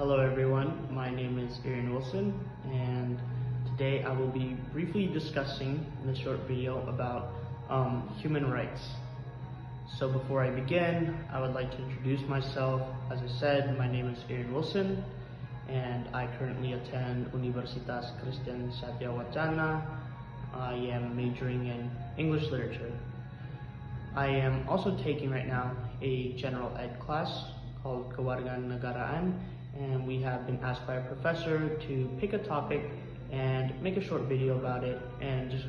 Hello everyone, my name is Irian Wilson, and today I will be briefly discussing in this short video about human rights. So before I begin, I would like to introduce myself. As I said, my name is Irian Wilson, and I currently attend Universitas Kristen Satya Wacana. I am majoring in English literature. I am also taking right now a general ed class called Kewarganegaraan, and we have been asked by a professor to pick a topic and make a short video about it and just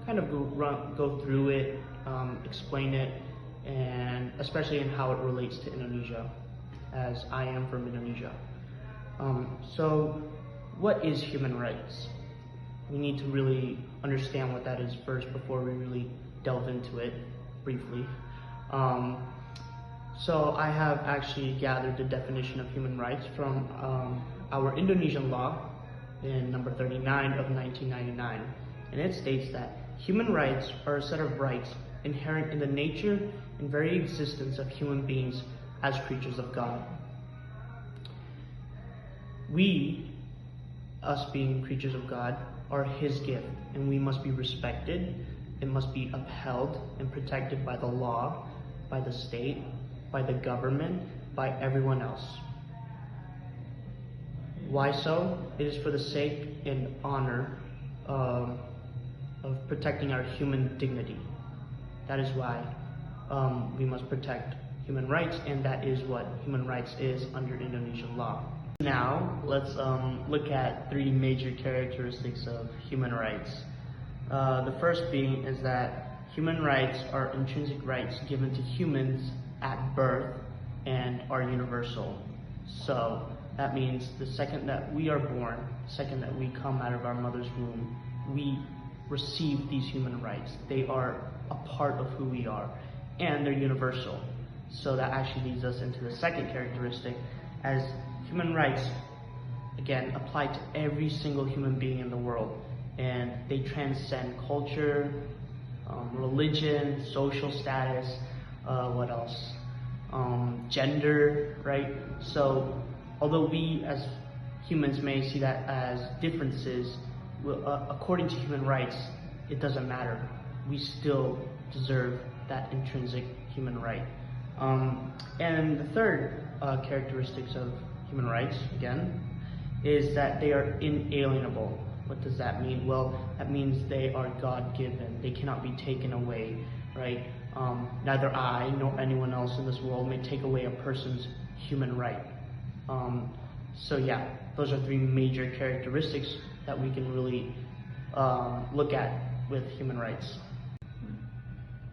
kind of go through it, explain it, and especially in how it relates to Indonesia, as I am from Indonesia. So what is human rights? We need to really understand what that is first before we really delve into it briefly. So I have actually gathered the definition of human rights from our Indonesian law in number 39 of 1999. And it states that human rights are a set of rights inherent in the nature and very existence of human beings as creatures of God. We, us being creatures of God, are His gift, and we must be respected. It must be upheld and protected by the law, by the state, by the government, by everyone else. Why so? It is for the sake and honor of protecting our human dignity. That is why we must protect human rights, and that is what human rights is under Indonesian law. Now, let's look at three major characteristics of human rights. The first being is that human rights are intrinsic rights given to humans at birth and are universal. So that means the second that we are born, the second that we come out of our mother's womb, we receive these human rights. They are a part of who we are, and they're universal. So that actually leads us into the second characteristic, as human rights, again, apply to every single human being in the world, and they transcend culture, religion, social status, what else? Gender, right? So, although we as humans may see that as differences, according to human rights, it doesn't matter. We still deserve that intrinsic human right. And the third characteristics of human rights, again, is that they are inalienable. What does that mean? Well, that means they are God-given. They cannot be taken away, right? Neither I nor anyone else in this world may take away a person's human right. So yeah, those are three major characteristics that we can really look at with human rights.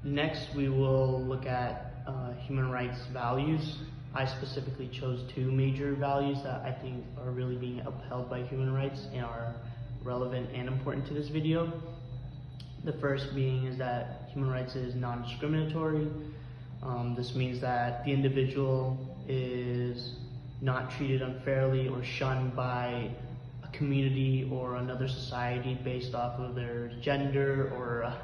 Next, we will look at human rights values. I specifically chose two major values that I think are really being upheld by human rights and are relevant and important to this video. The first being is that human rights is non-discriminatory. This means that the individual is not treated unfairly or shunned by a community or another society based off of their gender or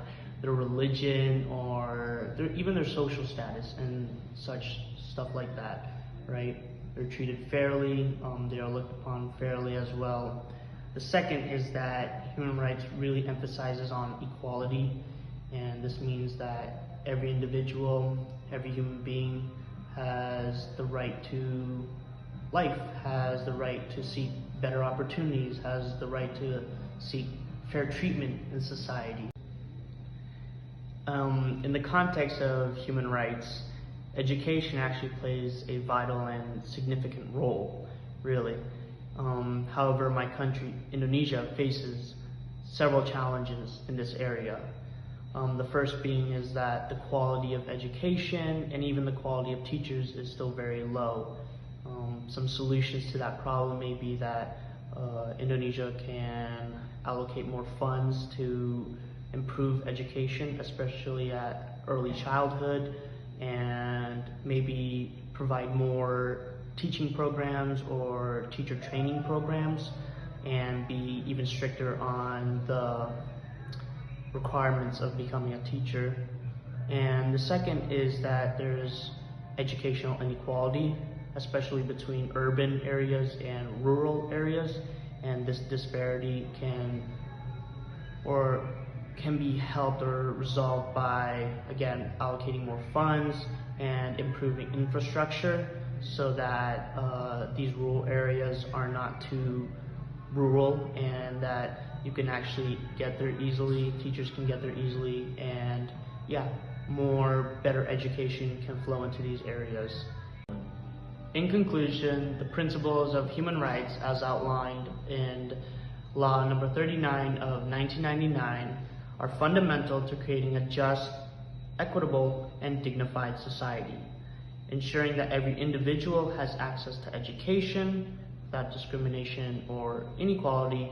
their religion or even their social status and such stuff like that, right? They're treated fairly, they are looked upon fairly as well. The second is that human rights really emphasizes on equality, and this means that every individual, every human being has the right to life, has the right to seek better opportunities, has the right to seek fair treatment in society. In the context of human rights, education actually plays a vital and significant role, really. However, my country, Indonesia, faces several challenges in this area. The first being is that the quality of education and even the quality of teachers is still very low. Some solutions to that problem may be that Indonesia can allocate more funds to improve education, especially at early childhood, and maybe provide more teaching programs or teacher training programs, and be even stricter on the requirements of becoming a teacher. And the second is that there's educational inequality especially between urban areas and rural areas, and this disparity can be helped or resolved by, again, allocating more funds and improving infrastructure so that these rural areas are not too rural and that you can actually get there easily, teachers can get there easily, and yeah, better education can flow into these areas. In conclusion, the principles of human rights as outlined in Law number 39 of 1999 are fundamental to creating a just, equitable, and dignified society, ensuring that every individual has access to education without discrimination or inequality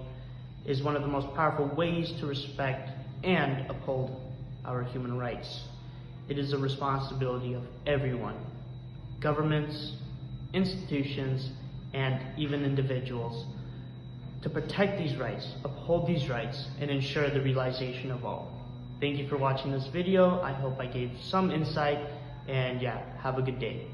is one of the most powerful ways to respect and uphold our human rights. It is a responsibility of everyone, governments, institutions, and even individuals, to protect these rights, uphold these rights, and ensure the realization of all. Thank you for watching this video. I hope I gave some insight, and yeah, have a good day.